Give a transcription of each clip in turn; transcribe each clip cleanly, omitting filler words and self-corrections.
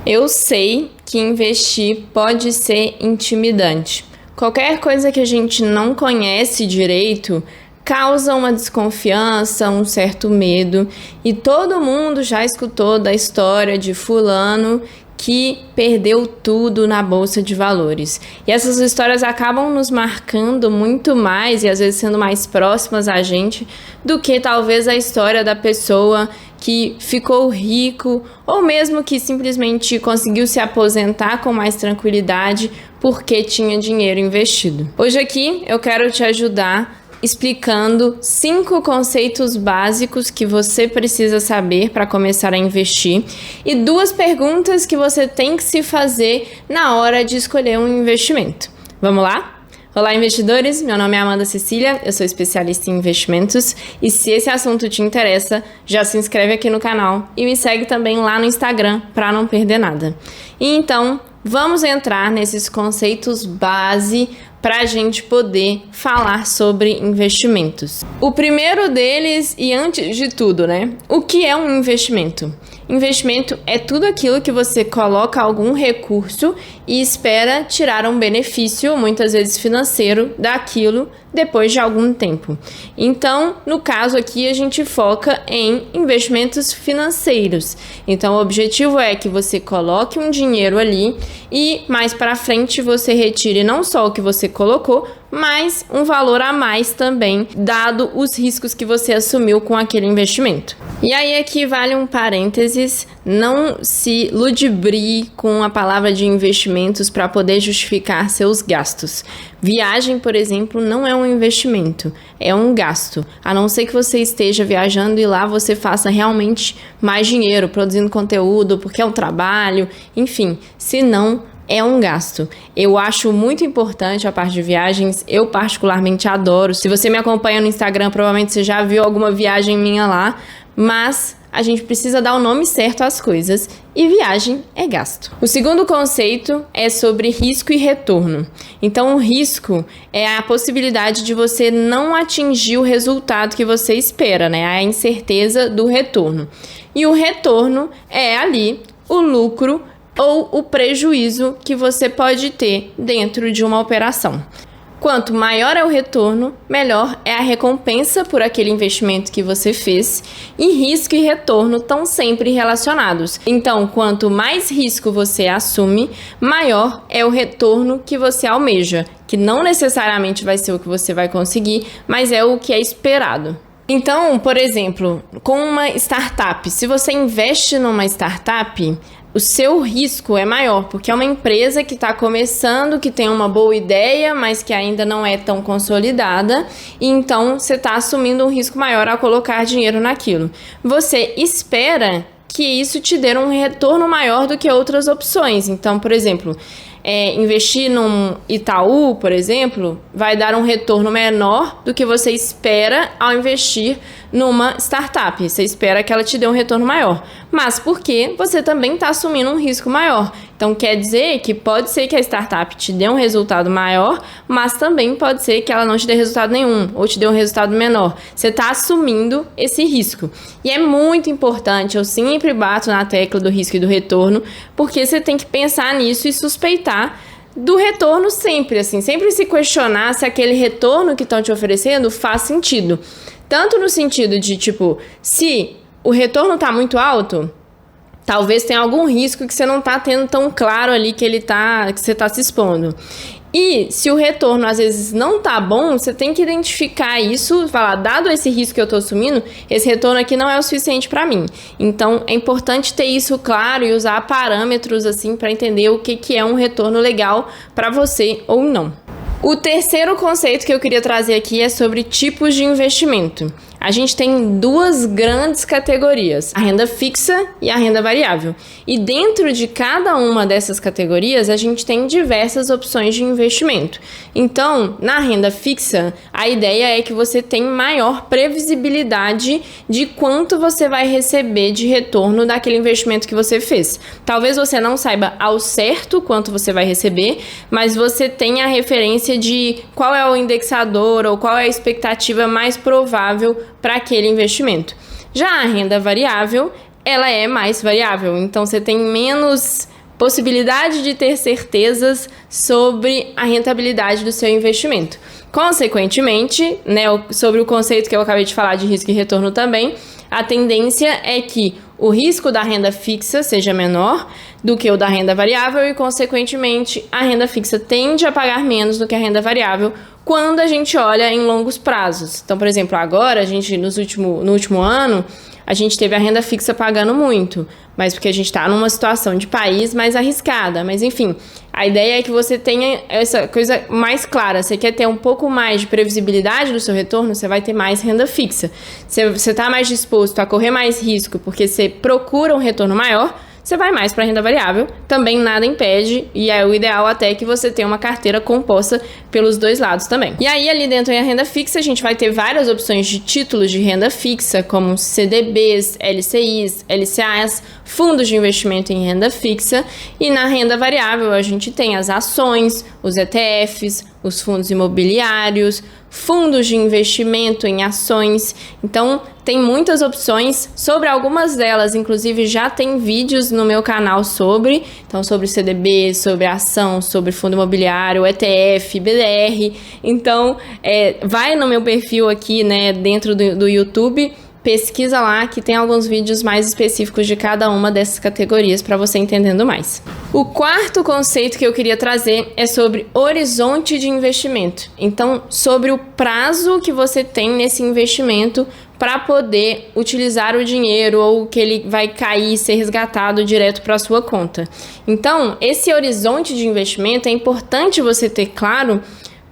Eu sei que investir pode ser intimidante. Qualquer coisa que a gente não conhece direito causa uma desconfiança, um certo medo, e todo mundo já escutou da história de fulano que perdeu tudo na bolsa de valores. E essas histórias acabam nos marcando muito mais e às vezes sendo mais próximas a gente do que talvez a história da pessoa que ficou rico ou mesmo que simplesmente conseguiu se aposentar com mais tranquilidade porque tinha dinheiro investido. Hoje aqui eu quero te ajudar explicando 5 conceitos básicos que você precisa saber para começar a investir e 2 perguntas que você tem que se fazer na hora de escolher um investimento. Vamos lá? Olá, investidores! Meu nome é Amanda Cecília, eu sou especialista em investimentos e se esse assunto te interessa, já se inscreve aqui no canal e me segue também lá no Instagram para não perder nada. E então, vamos entrar nesses conceitos base para a gente poder falar sobre investimentos. O primeiro deles, e antes de tudo, o que é um investimento? Investimento é tudo aquilo que você coloca algum recurso e espera tirar um benefício, muitas vezes financeiro, daquilo depois de algum tempo. Então, no caso aqui, a gente foca em investimentos financeiros. Então, o objetivo é que você coloque um dinheiro ali e mais para frente você retire não só o que você colocou, mas um valor a mais também, dado os riscos que você assumiu com aquele investimento. E aí aqui vale um parênteses, não se ludibrie com a palavra de investimentos para poder justificar seus gastos. Viagem, por exemplo, não é um investimento, é um gasto. A não ser que você esteja viajando e lá você faça realmente mais dinheiro, produzindo conteúdo, porque é um trabalho, enfim, se não, é um gasto. Eu acho muito importante a parte de viagens, eu particularmente adoro. Se você me acompanha no Instagram, provavelmente você já viu alguma viagem minha lá, mas a gente precisa dar o nome certo às coisas e viagem é gasto. O segundo conceito é sobre risco e retorno. Então, o risco é a possibilidade de você não atingir o resultado que você espera, a incerteza do retorno. E o retorno é ali o lucro ou o prejuízo que você pode ter dentro de uma operação. Quanto maior é o retorno, melhor é a recompensa por aquele investimento que você fez, e risco e retorno estão sempre relacionados. Então, quanto mais risco você assume, maior é o retorno que você almeja, que não necessariamente vai ser o que você vai conseguir, mas é o que é esperado. Então, por exemplo, com uma startup, se você investe numa startup, o seu risco é maior, porque é uma empresa que está começando, que tem uma boa ideia, mas que ainda não é tão consolidada, e então você está assumindo um risco maior ao colocar dinheiro naquilo. Você espera que isso te dê um retorno maior do que outras opções. Então, por exemplo, investir num Itaú, por exemplo, vai dar um retorno menor do que você espera ao investir numa startup. Você espera que ela te dê um retorno maior, mas porque você também está assumindo um risco maior. Então, quer dizer que pode ser que a startup te dê um resultado maior, mas também pode ser que ela não te dê resultado nenhum, ou te dê um resultado menor. Você está assumindo esse risco. E é muito importante, eu sempre bato na tecla do risco e do retorno, porque você tem que pensar nisso e suspeitar do retorno sempre, sempre se questionar se aquele retorno que estão te oferecendo faz sentido. Tanto no sentido de, se o retorno está muito alto, talvez tenha algum risco que você não está tendo tão claro ali que você está se expondo. E se o retorno às vezes não tá bom, você tem que identificar isso, falar, dado esse risco que eu tô assumindo, esse retorno aqui não é o suficiente para mim. Então, é importante ter isso claro e usar parâmetros para entender o que é um retorno legal para você ou não. O terceiro conceito que eu queria trazer aqui é sobre tipos de investimento. A gente tem 2 grandes categorias, a renda fixa e a renda variável. E dentro de cada uma dessas categorias, a gente tem diversas opções de investimento. Então, na renda fixa, a ideia é que você tenha maior previsibilidade de quanto você vai receber de retorno daquele investimento que você fez. Talvez você não saiba ao certo quanto você vai receber, mas você tem a referência de qual é o indexador ou qual é a expectativa mais provável para aquele investimento. Já a renda variável, ela é mais variável, então você tem menos possibilidade de ter certezas sobre a rentabilidade do seu investimento. Consequentemente, né, sobre o conceito que eu acabei de falar de risco e retorno também, a tendência é que o risco da renda fixa seja menor do que o da renda variável e, consequentemente, a renda fixa tende a pagar menos do que a renda variável quando a gente olha em longos prazos. Então, por exemplo, agora, no último ano, a gente teve a renda fixa pagando muito, mas porque a gente está numa situação de país mais arriscada. Mas, enfim, a ideia é que você tenha essa coisa mais clara. Você quer ter um pouco mais de previsibilidade do seu retorno, você vai ter mais renda fixa. Se você está mais disposto a correr mais risco porque você procura um retorno maior, você vai mais para a renda variável, também nada impede, e é o ideal até que você tenha uma carteira composta pelos dois lados também. E aí, ali dentro da renda fixa, a gente vai ter várias opções de títulos de renda fixa, como CDBs, LCIs, LCAs, fundos de investimento em renda fixa, e na renda variável a gente tem as ações, os ETFs, os fundos imobiliários, fundos de investimento em ações. Então, tem muitas opções. Sobre algumas delas, inclusive, já tem vídeos no meu canal sobre. Então, sobre CDB, sobre ação, sobre fundo imobiliário, ETF, BDR. Então, vai no meu perfil aqui, né, dentro do YouTube. Pesquisa lá que tem alguns vídeos mais específicos de cada uma dessas categorias para você entendendo mais. O quarto conceito que eu queria trazer é sobre horizonte de investimento. Então, sobre o prazo que você tem nesse investimento para poder utilizar o dinheiro ou que ele vai cair e ser resgatado direto para a sua conta. Então, esse horizonte de investimento é importante você ter claro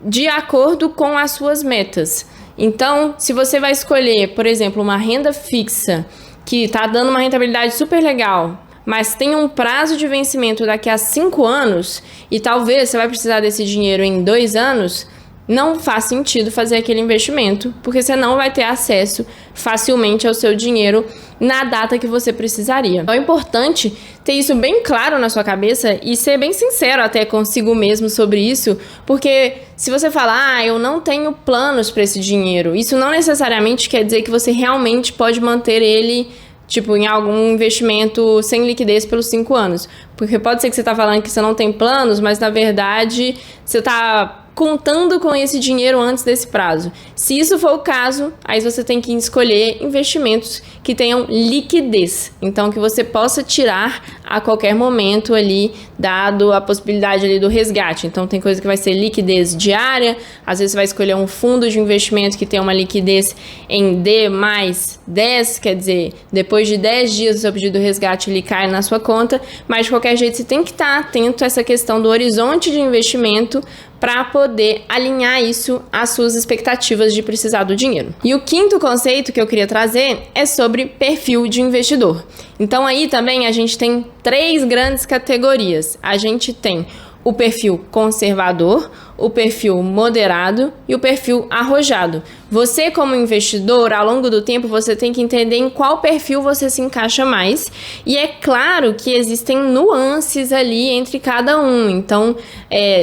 de acordo com as suas metas. Então, se você vai escolher, por exemplo, uma renda fixa que está dando uma rentabilidade super legal, mas tem um prazo de vencimento daqui a 5 anos e talvez você vai precisar desse dinheiro em 2 anos, não faz sentido fazer aquele investimento, porque você não vai ter acesso facilmente ao seu dinheiro na data que você precisaria. Então é importante ter isso bem claro na sua cabeça e ser bem sincero até consigo mesmo sobre isso, porque se você falar, eu não tenho planos para esse dinheiro, isso não necessariamente quer dizer que você realmente pode manter ele tipo, em algum investimento sem liquidez pelos 5 anos. Porque pode ser que você está falando que você não tem planos, mas na verdade você está contando com esse dinheiro antes desse prazo. Se isso for o caso, aí você tem que escolher investimentos que tenham liquidez. Então, que você possa tirar a qualquer momento ali, dado a possibilidade ali do resgate. Então, tem coisa que vai ser liquidez diária, às vezes você vai escolher um fundo de investimento que tem uma liquidez em D mais 10, quer dizer, depois de 10 dias do seu pedido de resgate, ele cai na sua conta, mas de qualquer jeito você tem que estar atento a essa questão do horizonte de investimento para poder alinhar isso às suas expectativas de precisar do dinheiro. E o quinto conceito que eu queria trazer é sobre perfil de investidor. Então aí também a gente tem 3 grandes categorias. A gente tem o perfil conservador, o perfil moderado e o perfil arrojado. Você, como investidor, ao longo do tempo, você tem que entender em qual perfil você se encaixa mais. E é claro que existem nuances ali entre cada um. Então,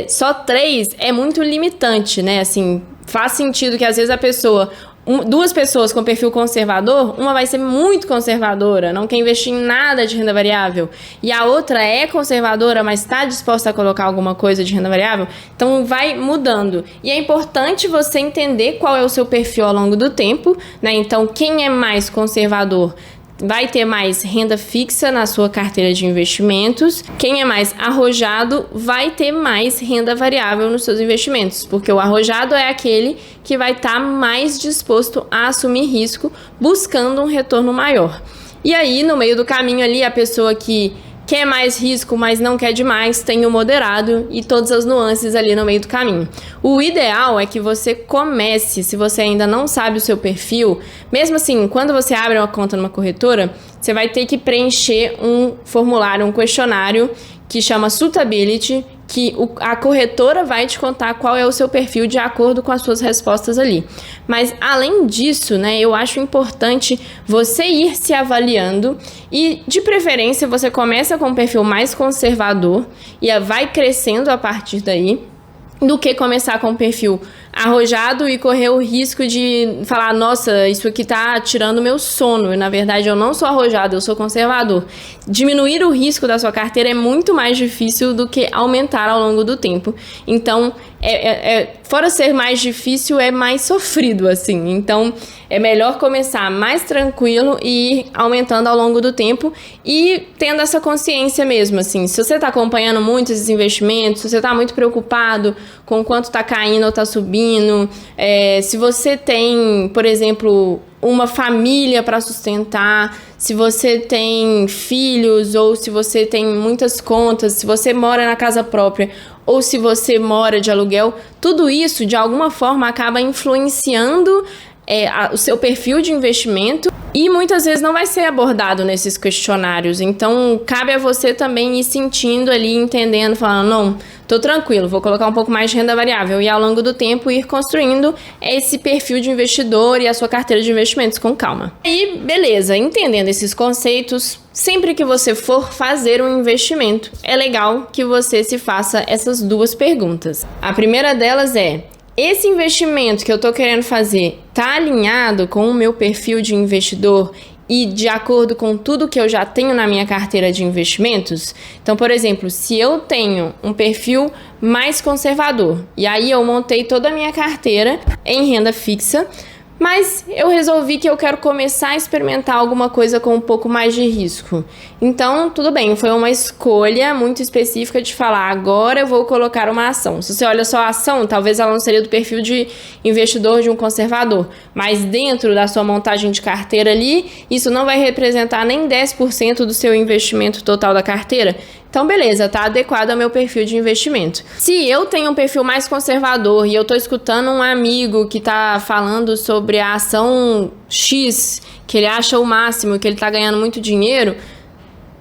só 3 é muito limitante, né? Assim, faz sentido que às vezes a pessoa... 2 pessoas com perfil conservador, uma vai ser muito conservadora, não quer investir em nada de renda variável, e a outra é conservadora, mas está disposta a colocar alguma coisa de renda variável, então vai mudando. E é importante você entender qual é o seu perfil ao longo do tempo, né? Então, quem é mais conservador vai ter mais renda fixa na sua carteira de investimentos. Quem é mais arrojado vai ter mais renda variável nos seus investimentos, porque o arrojado é aquele que vai estar mais disposto a assumir risco, buscando um retorno maior. E aí, no meio do caminho ali, a pessoa que quer mais risco, mas não quer demais, tem o moderado e todas as nuances ali no meio do caminho. O ideal é que você comece, se você ainda não sabe o seu perfil, mesmo assim, quando você abre uma conta numa corretora, você vai ter que preencher um formulário, um questionário que chama Suitability, que a corretora vai te contar qual é o seu perfil de acordo com as suas respostas ali. Mas, além disso, né, eu acho importante você ir se avaliando e, de preferência, você começa com um perfil mais conservador e vai crescendo a partir daí, do que começar com um perfil arrojado e correr o risco de falar, nossa, isso aqui tá tirando meu sono. E, na verdade, eu não sou arrojado, eu sou conservador. Diminuir o risco da sua carteira é muito mais difícil do que aumentar ao longo do tempo. Então, fora ser mais difícil, é mais sofrido, assim. Então, é melhor começar mais tranquilo e ir aumentando ao longo do tempo e tendo essa consciência mesmo, assim. Se você está acompanhando muito esses investimentos, se você está muito preocupado com quanto está caindo ou está subindo, se você tem, por exemplo, uma família para sustentar, se você tem filhos ou se você tem muitas contas, se você mora na casa própria ou se você mora de aluguel, tudo isso de alguma forma acaba influenciando o seu perfil de investimento e muitas vezes não vai ser abordado nesses questionários. Então, cabe a você também ir sentindo ali, entendendo, falando, não, tô tranquilo, vou colocar um pouco mais de renda variável e ao longo do tempo ir construindo esse perfil de investidor e a sua carteira de investimentos com calma. E beleza, entendendo esses conceitos, sempre que você for fazer um investimento, é legal que você se faça essas duas perguntas. A primeira delas é: esse investimento que eu tô querendo fazer tá alinhado com o meu perfil de investidor e de acordo com tudo que eu já tenho na minha carteira de investimentos? Então, por exemplo, se eu tenho um perfil mais conservador e aí eu montei toda a minha carteira em renda fixa, mas eu resolvi que eu quero começar a experimentar alguma coisa com um pouco mais de risco. Então, tudo bem, foi uma escolha muito específica de falar, agora eu vou colocar uma ação. Se você olha só a ação, talvez ela não seria do perfil de investidor de um conservador, mas dentro da sua montagem de carteira ali, isso não vai representar nem 10% do seu investimento total da carteira. Então, beleza, tá adequado ao meu perfil de investimento. Se eu tenho um perfil mais conservador e eu tô escutando um amigo que tá falando sobre a ação X, que ele acha o máximo, que ele tá ganhando muito dinheiro,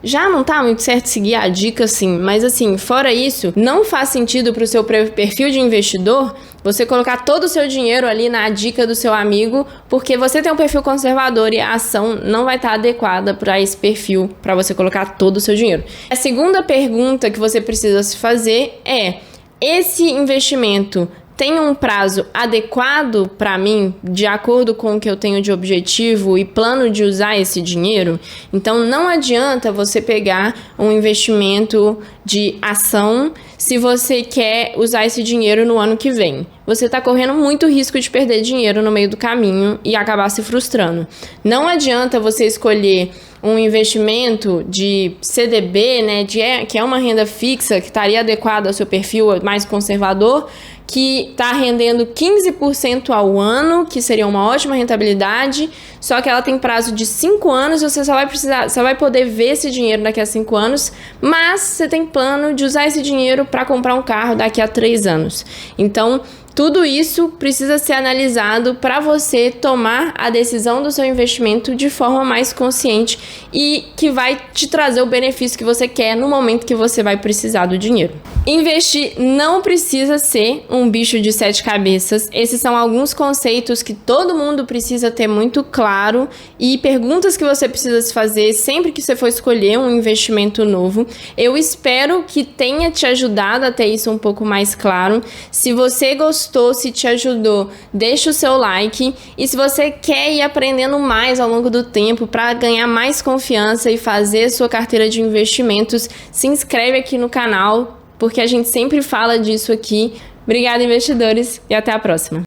já não tá muito certo seguir a dica, assim. Mas, assim, fora isso, não faz sentido pro seu perfil de investidor você colocar todo o seu dinheiro ali na dica do seu amigo, porque você tem um perfil conservador e a ação não vai estar adequada para esse perfil, para você colocar todo o seu dinheiro. A segunda pergunta que você precisa se fazer é: esse investimento tem um prazo adequado para mim, de acordo com o que eu tenho de objetivo e plano de usar esse dinheiro? Então, não adianta você pegar um investimento de ação se você quer usar esse dinheiro no ano que vem. Você está correndo muito risco de perder dinheiro no meio do caminho e acabar se frustrando. Não adianta você escolher um investimento de CDB, né, que é uma renda fixa, que estaria adequada ao seu perfil mais conservador, que está rendendo 15% ao ano, que seria uma ótima rentabilidade, só que ela tem prazo de 5 anos, você só vai poder ver esse dinheiro daqui a 5 anos, mas você tem plano de usar esse dinheiro para comprar um carro daqui a 3 anos. Então, tudo isso precisa ser analisado para você tomar a decisão do seu investimento de forma mais consciente e que vai te trazer o benefício que você quer no momento que você vai precisar do dinheiro. Investir não precisa ser um bicho de 7 cabeças. Esses são alguns conceitos que todo mundo precisa ter muito claro e perguntas que você precisa se fazer sempre que você for escolher um investimento novo. Eu espero que tenha te ajudado a ter isso um pouco mais claro. Se você gostou, se te ajudou, deixa o seu like. E se você quer ir aprendendo mais ao longo do tempo para ganhar mais confiança e fazer sua carteira de investimentos, se inscreve aqui no canal, porque a gente sempre fala disso aqui. Obrigada, investidores, e até a próxima.